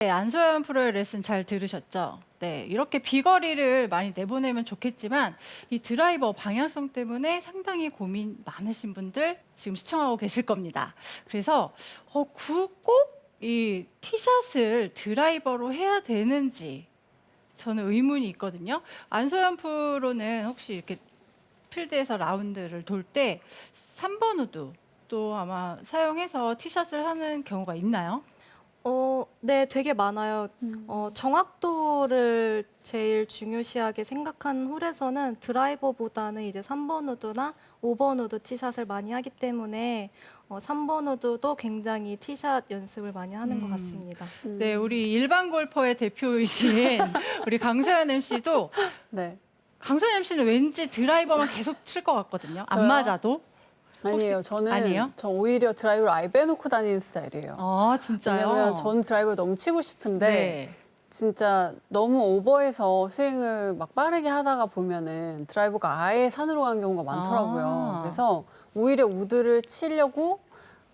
네, 안소연 프로의 레슨 잘 들으셨죠? 네, 이렇게 비거리를 많이 내보내면 좋겠지만 이 드라이버 방향성 때문에 상당히 고민 많으신 분들 지금 시청하고 계실 겁니다. 그래서 꼭 이 티샷을 드라이버로 해야 되는지 저는 의문이 있거든요. 안소연 프로는 혹시 이렇게 필드에서 라운드를 돌 때 3번 우드 또 아마 사용해서 티샷을 하는 경우가 있나요? 네, 되게 많아요. 정확도를 제일 중요시하게 생각한 홀에서는 드라이버보다는 이제 3번 우드나 5번 우드 티샷을 많이 하기 때문에 3번 우드도 굉장히 티샷 연습을 많이 하는 것 같습니다. 네, 우리 일반 골퍼의 대표이신 우리 강소연 MC도 네. 강소연 MC는 왠지 드라이버만 계속 칠 것 같거든요. 안 저요? 맞아도. 아니에요. 저는 아니에요? 저 오히려 드라이브를 아예 빼놓고 다니는 스타일이에요. 아, 진짜요? 왜냐면 전 드라이브를 너무 치고 싶은데 네. 진짜 너무 오버해서 스윙을 막 빠르게 하다가 보면은 드라이버가 아예 산으로 간 경우가 많더라고요. 아. 그래서 오히려 우드를 치려고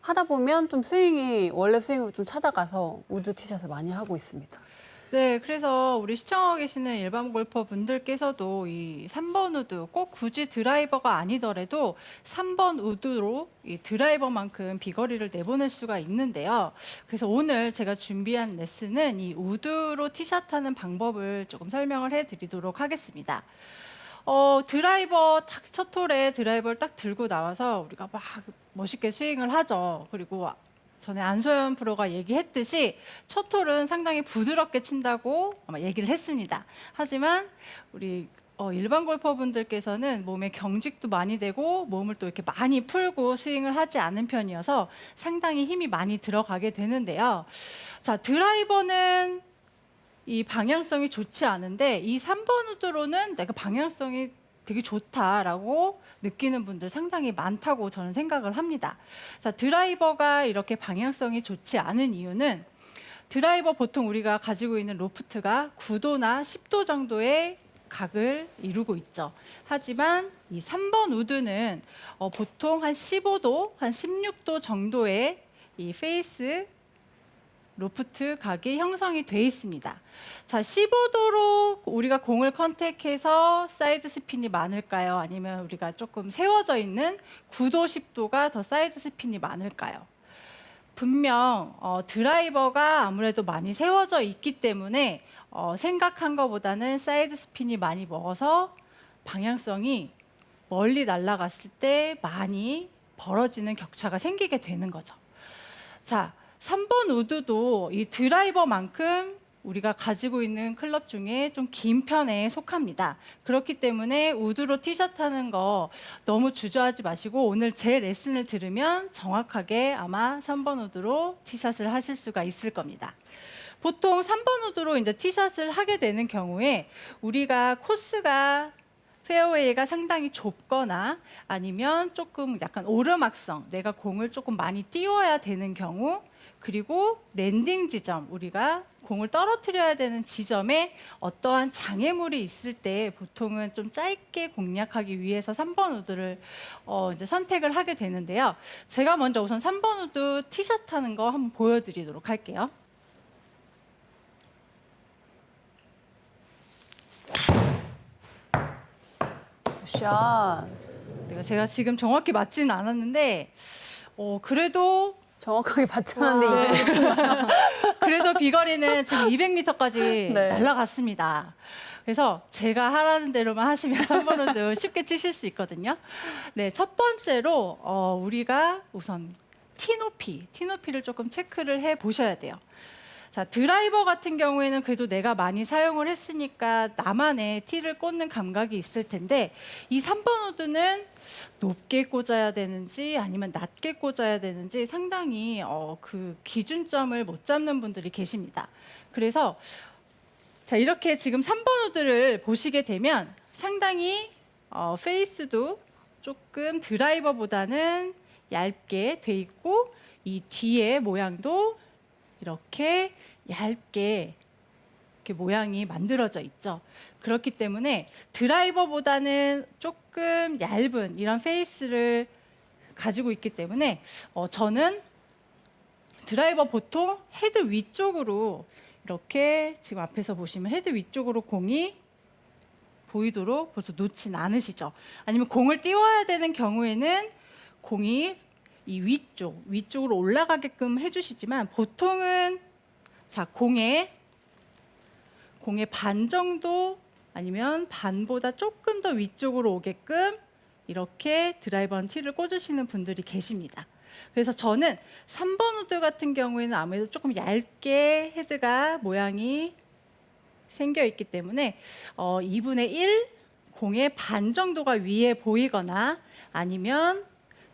하다 보면 좀 스윙이 원래 스윙으로 좀 찾아가서 우드 티샷을 많이 하고 있습니다. 네, 그래서 우리 시청하고 계시는 일반 골퍼 분들께서도 이 3번 우드 꼭 굳이 드라이버가 아니더라도 3번 우드로 이 드라이버만큼 비거리를 내보낼 수가 있는데요. 그래서 오늘 제가 준비한 레슨은 이 우드로 티샷하는 방법을 조금 설명을 해드리도록 하겠습니다. 드라이버 첫 홀에 드라이버를 딱 들고 나와서 우리가 막 멋있게 스윙을 하죠. 그리고 전에 안소연 프로가 얘기했듯이 첫 홀은 상당히 부드럽게 친다고 아마 얘기를 했습니다. 하지만 우리 일반 골퍼분들께서는 몸에 경직도 많이 되고 몸을 또 이렇게 많이 풀고 스윙을 하지 않은 편이어서 상당히 힘이 많이 들어가게 되는데요. 자, 드라이버는 이 방향성이 좋지 않은데 이 3번 우드로는 내가 방향성이 되게 좋다라고 느끼는 분들 상당히 많다고 저는 생각을 합니다. 자, 드라이버가 이렇게 방향성이 좋지 않은 이유는 드라이버 보통 우리가 가지고 있는 로프트가 9도나 10도 정도의 각을 이루고 있죠. 하지만 이 3번 우드는 보통 한 15도, 한 16도 정도의 이 페이스 로프트 각이 형성이 돼 있습니다. 자, 15도로 우리가 공을 컨택해서 사이드 스핀이 많을까요? 아니면 우리가 조금 세워져 있는 9도, 10도가 더 사이드 스핀이 많을까요? 분명 드라이버가 아무래도 많이 세워져 있기 때문에 생각한 것보다는 사이드 스핀이 많이 먹어서 방향성이 멀리 날아갔을 때 많이 벌어지는 격차가 생기게 되는 거죠. 자, 3번 우드도 이 드라이버만큼 우리가 가지고 있는 클럽 중에 좀 긴 편에 속합니다. 그렇기 때문에 우드로 티샷 하는 거 너무 주저하지 마시고 오늘 제 레슨을 들으면 정확하게 아마 3번 우드로 티샷을 하실 수가 있을 겁니다. 보통 3번 우드로 이제 티샷을 하게 되는 경우에 우리가 코스가 페어웨이가 상당히 좁거나 아니면 조금 약간 오르막성, 내가 공을 조금 많이 띄워야 되는 경우, 그리고 랜딩 지점, 우리가 공을 떨어뜨려야 되는 지점에 어떠한 장애물이 있을 때 보통은 좀 짧게 공략하기 위해서 3번 우드를 이제 선택을 하게 되는데요. 제가 먼저 우선 3번 우드 티샷 하는 거 한번 보여드리도록 할게요. 샷. 제가 지금 정확히 맞지는 않았는데 그래도 정확하게 맞췄는데 그래도 비거리는 지금 200m까지 네. 날아갔습니다. 그래서 제가 하라는 대로만 하시면 3번 우드 쉽게 치실 수 있거든요. 네, 첫 번째로 우리가 우선 티높이를 조금 체크를 해 보셔야 돼요. 자, 드라이버 같은 경우에는 그래도 내가 많이 사용을 했으니까 나만의 티를 꽂는 감각이 있을 텐데 이 3번 우드는 높게 꽂아야 되는지 아니면 낮게 꽂아야 되는지 상당히 그 기준점을 못 잡는 분들이 계십니다. 그래서 자, 이렇게 지금 3번 우드를 보시게 되면 상당히 페이스도 조금 드라이버보다는 얇게 돼 있고 이 뒤에 모양도 이렇게 얇게 이렇게 모양이 만들어져 있죠. 그렇기 때문에 드라이버보다는 조금 얇은 이런 페이스를 가지고 있기 때문에 저는 드라이버 보통 헤드 위쪽으로 이렇게 지금 앞에서 보시면 헤드 위쪽으로 공이 보이도록 벌써 놓진 않으시죠? 아니면 공을 띄워야 되는 경우에는 공이 이 위쪽으로 올라가게끔 해주시지만 보통은 자 공의 반 정도 아니면 반보다 조금 더 위쪽으로 오게끔 이렇게 드라이버한 티를 꽂으시는 분들이 계십니다. 그래서 저는 3번 우드 같은 경우에는 아무래도 조금 얇게 헤드가 모양이 생겨 있기 때문에 2분의 1 공의 반 정도가 위에 보이거나 아니면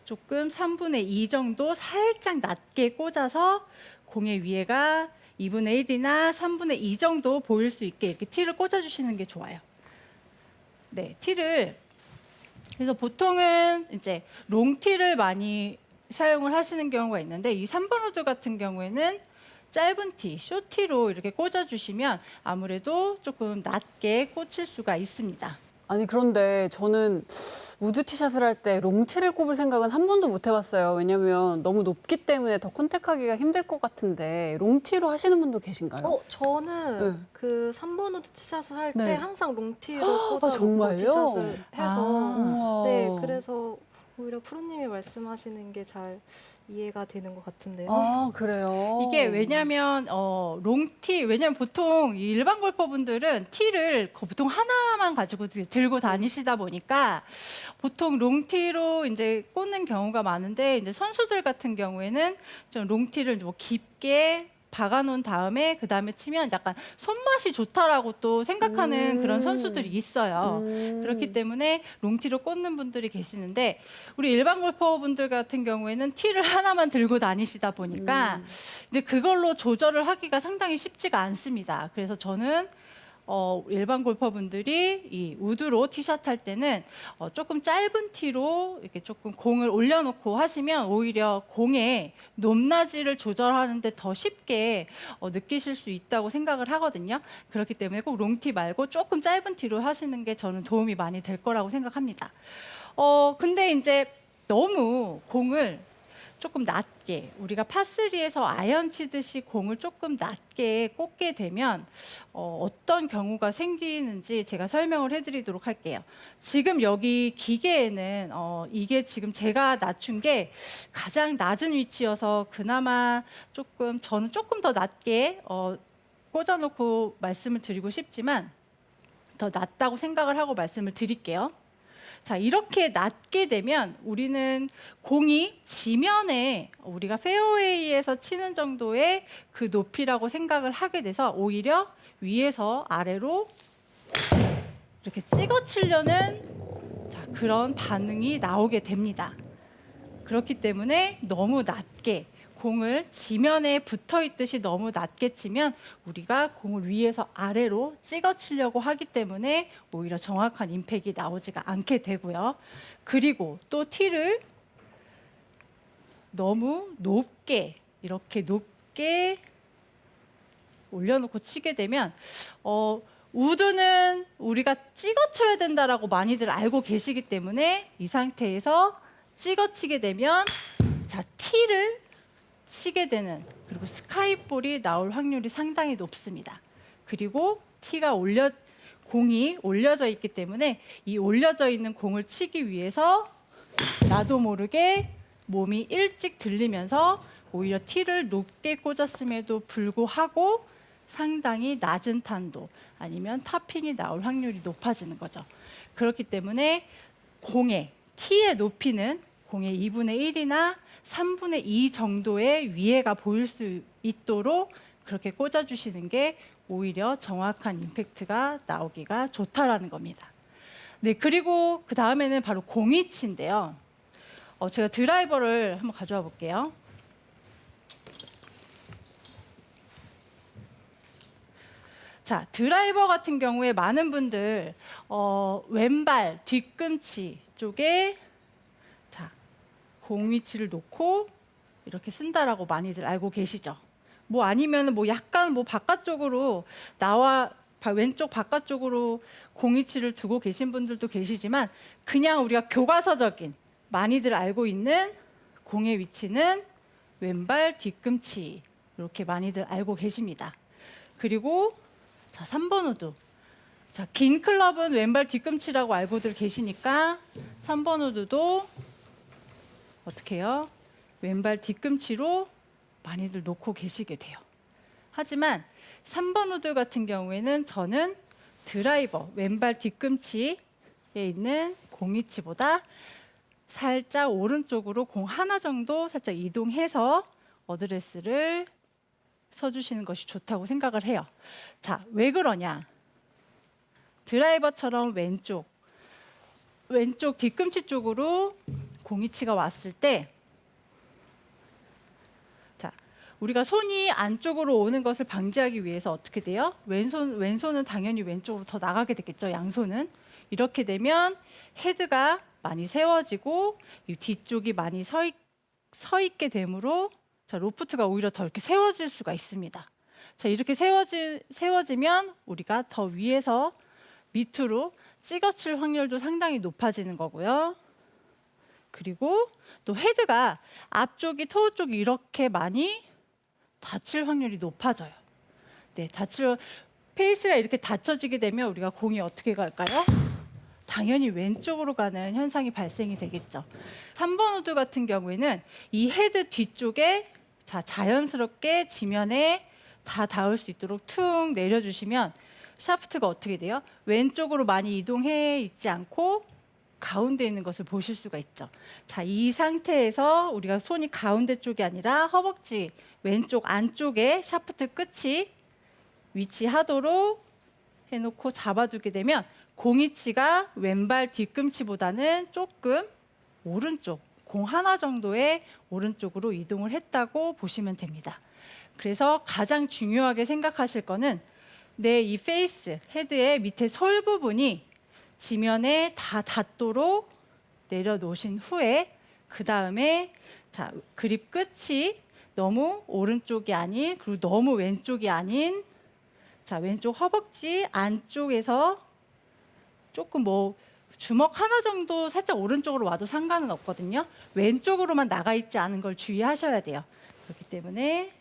조금 3분의 2 정도 살짝 낮게 꽂아서 공의 위에가 2분의 1이나 3분의 2 정도 보일 수 있게 이렇게 티를 꽂아주시는 게 좋아요. 네, 티를 그래서 보통은 이제 롱티를 많이 사용을 하시는 경우가 있는데 이 3번 우드 같은 경우에는 짧은 티, 쇼티로 이렇게 꽂아주시면 아무래도 조금 낮게 꽂힐 수가 있습니다. 아니 그런데 저는 우드 티샷을 할 때 롱티를 꼽을 생각은 한 번도 못 해봤어요. 왜냐면 너무 높기 때문에 더 컨택하기가 힘들 것 같은데 롱티로 하시는 분도 계신가요? 저는 네. 그 3번 우드 티샷을 할 때 네. 항상 롱티로 꽂아서 정말요? 티샷을 해서 우와. 네, 그래서 오히려 프로님이 말씀하시는 게 잘 이해가 되는 것 같은데요. 아 그래요? 이게 왜냐면 롱티 왜냐면 보통 이 일반 골퍼분들은 티를 보통 하나만 가지고 들고 다니시다 보니까 보통 롱티로 이제 꽂는 경우가 많은데 이제 선수들 같은 경우에는 좀 롱티를 뭐 깊게 박아놓은 다음에 그 다음에 치면 약간 손맛이 좋다라고 또 생각하는 그런 선수들이 있어요. 그렇기 때문에 롱티로 꽂는 분들이 계시는데 우리 일반 골퍼분들 같은 경우에는 티를 하나만 들고 다니시다 보니까 이제 그걸로 조절을 하기가 상당히 쉽지가 않습니다. 그래서 저는 일반 골퍼분들이 이 우드로 티샷 할 때는 조금 짧은 티로 이렇게 조금 공을 올려놓고 하시면 오히려 공의 높낮이를 조절하는데 더 쉽게 느끼실 수 있다고 생각을 하거든요. 그렇기 때문에 꼭 롱티 말고 조금 짧은 티로 하시는 게 저는 도움이 많이 될 거라고 생각합니다. 근데 이제 너무 공을 조금 낮게 우리가 파3에서 아이언 치듯이 공을 조금 낮게 꽂게 되면 어떤 경우가 생기는지 제가 설명을 해드리도록 할게요. 지금 여기 기계에는 이게 지금 제가 낮춘 게 가장 낮은 위치여서 그나마 조금 저는 조금 더 낮게 꽂아놓고 말씀을 드리고 싶지만 더 낮다고 생각을 하고 말씀을 드릴게요. 자, 이렇게 낮게 되면 우리는 공이 지면에 우리가 페어웨이에서 치는 정도의 그 높이라고 생각을 하게 돼서 오히려 위에서 아래로 이렇게 찍어 치려는 그런 반응이 나오게 됩니다. 그렇기 때문에 너무 낮게 공을 지면에 붙어 있듯이 너무 낮게 치면 우리가 공을 위에서 아래로 찍어 치려고 하기 때문에 오히려 정확한 임팩이 나오지가 않게 되고요. 그리고 또 티를 너무 높게 이렇게 높게 올려놓고 치게 되면 우드는 우리가 찍어 쳐야 된다라고 많이들 알고 계시기 때문에 이 상태에서 찍어 치게 되면 자 티를 치게 되는 그리고 스카이볼이 나올 확률이 상당히 높습니다. 그리고 공이 올려져 있기 때문에 이 올려져 있는 공을 치기 위해서 나도 모르게 몸이 일찍 들리면서 오히려 티를 높게 꽂았음에도 불구하고 상당히 낮은 탄도 아니면 타핑이 나올 확률이 높아지는 거죠. 그렇기 때문에 티의 높이는 공의 2분의 1이나 3분의 2 정도의 위에가 보일 수 있도록 그렇게 꽂아주시는 게 오히려 정확한 임팩트가 나오기가 좋다라는 겁니다. 네, 그리고 그 다음에는 바로 공이치인데요. 제가 드라이버를 한번 가져와 볼게요. 자, 드라이버 같은 경우에 많은 분들 왼발 뒤꿈치 쪽에 공위치를 놓고 이렇게 쓴다라고 많이들 알고 계시죠. 뭐 아니면 뭐 약간 뭐 바깥쪽으로 왼쪽 바깥쪽으로 공위치를 두고 계신 분들도 계시지만 그냥 우리가 교과서적인 많이들 알고 있는 공의 위치는 왼발 뒤꿈치 이렇게 많이들 알고 계십니다. 그리고 자, 3번 우드. 자, 긴 클럽은 왼발 뒤꿈치라고 알고들 계시니까 3번 우드도 어떻게 해요? 왼발 뒤꿈치로 많이들 놓고 계시게 돼요. 하지만 3번 우드 같은 경우에는 저는 드라이버, 왼발 뒤꿈치에 있는 공 위치보다 살짝 오른쪽으로 공 하나 정도 살짝 이동해서 어드레스를 서주시는 것이 좋다고 생각을 해요. 자, 왜 그러냐? 드라이버처럼 왼쪽 뒤꿈치 쪽으로 공이치가 왔을 때, 자, 우리가 손이 안쪽으로 오는 것을 방지하기 위해서 어떻게 돼요? 왼손은 당연히 왼쪽으로 더 나가게 되겠죠. 양손은. 이렇게 되면 헤드가 많이 세워지고 이 뒤쪽이 많이 서 있게 되므로 자, 로프트가 오히려 더 이렇게 세워질 수가 있습니다. 자, 이렇게 세워지면 우리가 더 위에서 밑으로 찍어칠 확률도 상당히 높아지는 거고요. 그리고 또 헤드가 앞쪽이 토우 쪽이 이렇게 많이 닫힐 확률이 높아져요. 네, 페이스가 이렇게 닫혀지게 되면 우리가 공이 어떻게 갈까요? 당연히 왼쪽으로 가는 현상이 발생이 되겠죠. 3번 우드 같은 경우에는 이 헤드 뒤쪽에 자연스럽게 지면에 다 닿을 수 있도록 툭 내려주시면 샤프트가 어떻게 돼요? 왼쪽으로 많이 이동해 있지 않고 가운데 있는 것을 보실 수가 있죠. 자, 이 상태에서 우리가 손이 가운데 쪽이 아니라 허벅지 왼쪽 안쪽에 샤프트 끝이 위치하도록 해놓고 잡아두게 되면 공이치가 왼발 뒤꿈치보다는 조금 오른쪽, 공 하나 정도의 오른쪽으로 이동을 했다고 보시면 됩니다. 그래서 가장 중요하게 생각하실 거는 내 이 페이스, 헤드의 밑에 솔 부분이 지면에 다 닿도록 내려놓으신 후에 그 다음에 자, 그립 끝이 너무 오른쪽이 아닌 그리고 너무 왼쪽이 아닌 자, 왼쪽 허벅지 안쪽에서 조금 주먹 하나 정도 살짝 오른쪽으로 와도 상관은 없거든요. 왼쪽으로만 나가 있지 않은 걸 주의하셔야 돼요. 그렇기 때문에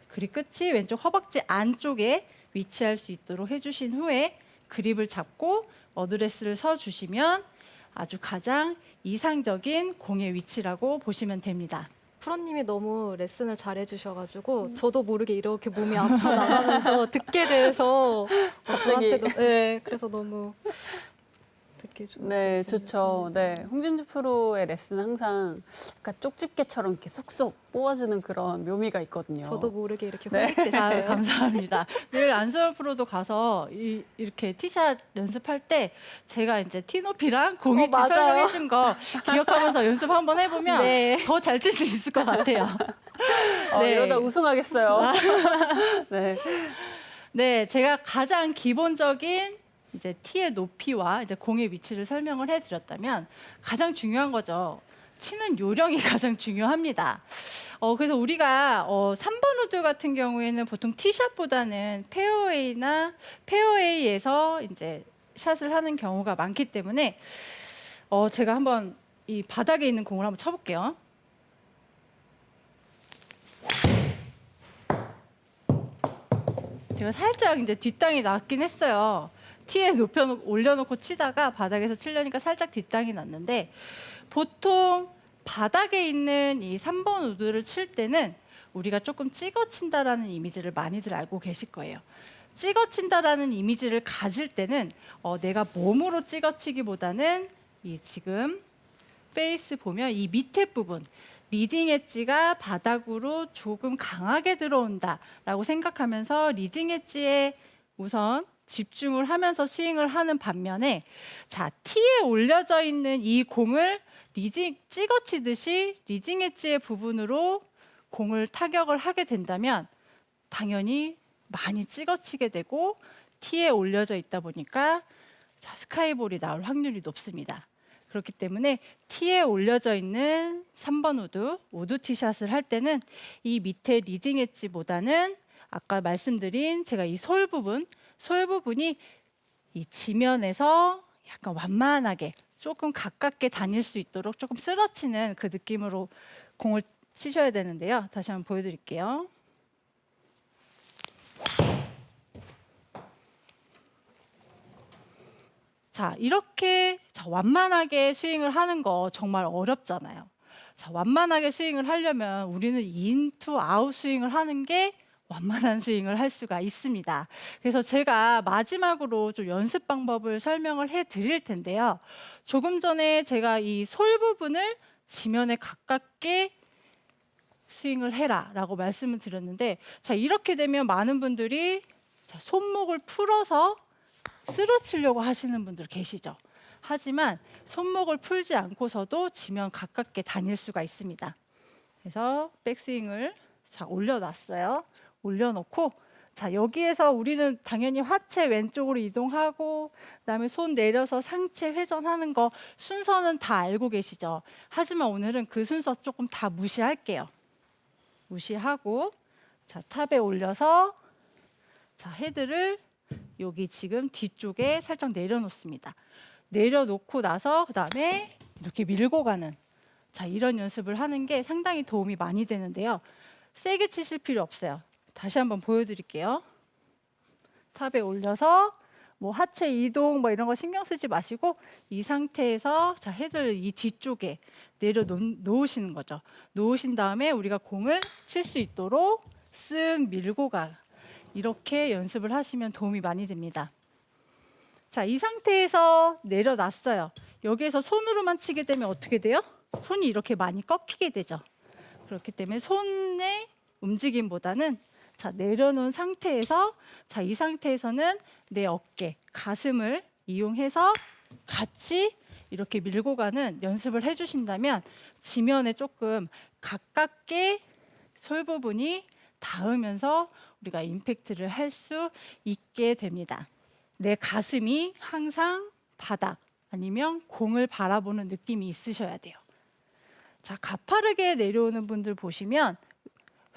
그립 끝이 왼쪽 허벅지 안쪽에 위치할 수 있도록 해주신 후에 그립을 잡고 어드레스를 서주시면 아주 가장 이상적인 공의 위치라고 보시면 됩니다. 프로님이 너무 레슨을 잘해주셔가지고 저도 모르게 이렇게 몸이 앞으로 나가면서 듣게 돼서 저한테도 네, 그래서 너무 듣기 좋은 네, 레슨이었습니다. 좋죠. 네, 홍진주 프로의 레슨은 항상 약간 쪽집게처럼 이렇게 쏙쏙 뽑아주는 그런 묘미가 있거든요. 저도 모르게 이렇게 네. 호익됐어요. 감사합니다. 늘 안소연 프로도 가서 이렇게 티샷 연습할 때 제가 이제 티높이랑 공이치 맞아요. 설명해준 거 기억하면서 연습 한번 해보면 네. 더 잘 칠 수 있을 것 같아요. 네. 이러다 우승하겠어요. 네. 네, 제가 가장 기본적인 이제 티의 높이와 이제 공의 위치를 설명을 해드렸다면 가장 중요한 거죠. 치는 요령이 가장 중요합니다. 그래서 우리가 3번 우드 같은 경우에는 보통 티샷보다는 페어웨이에서 이제 샷을 하는 경우가 많기 때문에 제가 한번 이 바닥에 있는 공을 한번 쳐볼게요. 제가 살짝 이제 뒷땅이 났긴 했어요. 티에 올려놓고 치다가 바닥에서 치려니까 살짝 뒷땅이 났는데 보통 바닥에 있는 이 3번 우드를 칠 때는 우리가 조금 찍어 친다라는 이미지를 많이들 알고 계실 거예요. 찍어 친다라는 이미지를 가질 때는 내가 몸으로 찍어 치기보다는 이 지금 페이스 보면 이 밑에 부분 리딩 엣지가 바닥으로 조금 강하게 들어온다라고 생각하면서 리딩 엣지에 우선 집중을 하면서 스윙을 하는 반면에 자, 티에 올려져 있는 이 공을 찍어치듯이 리딩 엣지의 부분으로 공을 타격을 하게 된다면 당연히 많이 찍어치게 되고 티에 올려져 있다 보니까 자, 스카이볼이 나올 확률이 높습니다. 그렇기 때문에 티에 올려져 있는 3번 우드 티샷을 할 때는 이 밑에 리딩 엣지보다는 아까 말씀드린 제가 이 솔 부분이 이 지면에서 약간 완만하게 조금 가깝게 다닐 수 있도록 조금 쓰러치는 그 느낌으로 공을 치셔야 되는데요. 다시 한번 보여드릴게요. 자, 이렇게 완만하게 스윙을 하는 거 정말 어렵잖아요. 자, 완만하게 스윙을 하려면 우리는 인투 아웃 스윙을 하는 게 완만한 스윙을 할 수가 있습니다. 그래서 제가 마지막으로 좀 연습 방법을 설명을 해 드릴 텐데요. 조금 전에 제가 이 솔 부분을 지면에 가깝게 스윙을 해라 라고 말씀을 드렸는데, 자, 이렇게 되면 많은 분들이 손목을 풀어서 쓰러치려고 하시는 분들 계시죠. 하지만 손목을 풀지 않고서도 지면 가깝게 다닐 수가 있습니다. 그래서 백스윙을 올려놨어요. 올려놓고, 자, 여기에서 우리는 당연히 하체 왼쪽으로 이동하고 그다음에 손 내려서 상체 회전하는 거 순서는 다 알고 계시죠. 하지만 오늘은 그 순서 조금 다 무시할게요. 무시하고, 자, 탑에 올려서, 자, 헤드를 여기 지금 뒤쪽에 살짝 내려놓습니다. 내려놓고 나서 그다음에 이렇게 밀고 가는, 자, 이런 연습을 하는 게 상당히 도움이 많이 되는데요. 세게 치실 필요 없어요. 다시 한번 보여드릴게요. 탑에 올려서 뭐 하체 이동 뭐 이런 거 신경 쓰지 마시고 이 상태에서, 자, 헤드를 이 뒤쪽에 내려놓으시는 거죠. 놓으신 다음에 우리가 공을 칠 수 있도록 쓱 밀고 가. 이렇게 연습을 하시면 도움이 많이 됩니다. 자, 이 상태에서 내려놨어요. 여기에서 손으로만 치게 되면 어떻게 돼요? 손이 이렇게 많이 꺾이게 되죠. 그렇기 때문에 손의 움직임보다는, 자, 내려놓은 상태에서, 자, 이 상태에서는 내 어깨, 가슴을 이용해서 같이 이렇게 밀고 가는 연습을 해주신다면 지면에 조금 가깝게 솔 부분이 닿으면서 우리가 임팩트를 할 수 있게 됩니다. 내 가슴이 항상 바닥 아니면 공을 바라보는 느낌이 있으셔야 돼요. 자, 가파르게 내려오는 분들 보시면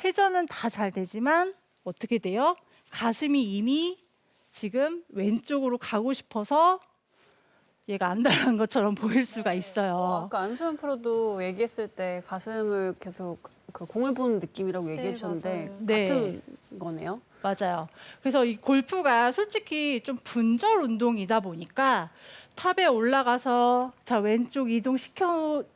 회전은 다 잘 되지만 어떻게 돼요? 가슴이 이미 지금 왼쪽으로 가고 싶어서 얘가 안 달아난 것처럼 보일 수가 있어요. 아까 안소연 프로도 얘기했을 때 가슴을 계속 그 공을 보는 느낌이라고 얘기해 주셨는데 맞아요. 네. 같은 거네요. 맞아요. 그래서 이 골프가 솔직히 좀 분절 운동이다 보니까 탑에 올라가서, 자, 왼쪽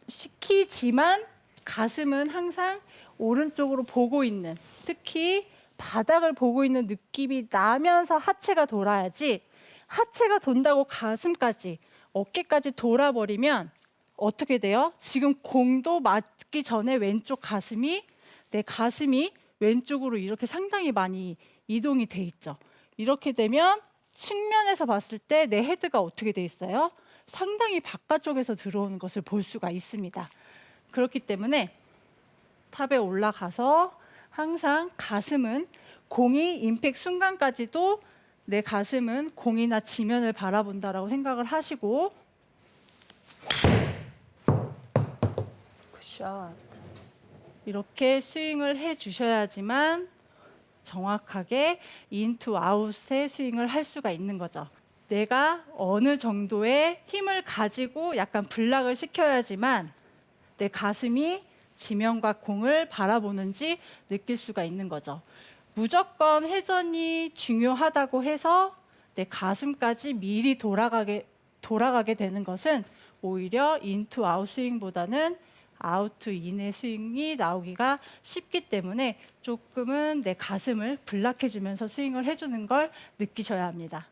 시키지만 가슴은 항상 오른쪽으로 보고 있는, 특히 바닥을 보고 있는 느낌이 나면서 하체가 돌아야지, 하체가 돈다고 가슴까지 어깨까지 돌아버리면 어떻게 돼요? 지금 공도 맞기 전에 왼쪽 가슴이, 내 가슴이 왼쪽으로 이렇게 상당히 많이 이동이 돼 있죠. 이렇게 되면 측면에서 봤을 때 내 헤드가 어떻게 돼 있어요? 상당히 바깥쪽에서 들어오는 것을 볼 수가 있습니다. 그렇기 때문에 탑에 올라가서 항상 가슴은 공이 임팩트 순간까지도 내 가슴은 공이나 지면을 바라본다라고 생각을 하시고, 굿샷. 이렇게 스윙을 해 주셔야지만 정확하게 인투 아웃의 스윙을 할 수가 있는 거죠. 내가 어느 정도의 힘을 가지고 약간 블락을 시켜야지만 내 가슴이 지면과 공을 바라보는지 느낄 수가 있는 거죠. 무조건 회전이 중요하다고 해서 내 가슴까지 미리 돌아가게 되는 것은 오히려 인투 아웃 스윙보다는 아웃 투 인의 스윙이 나오기가 쉽기 때문에 조금은 내 가슴을 블락해주면서 스윙을 해주는 걸 느끼셔야 합니다.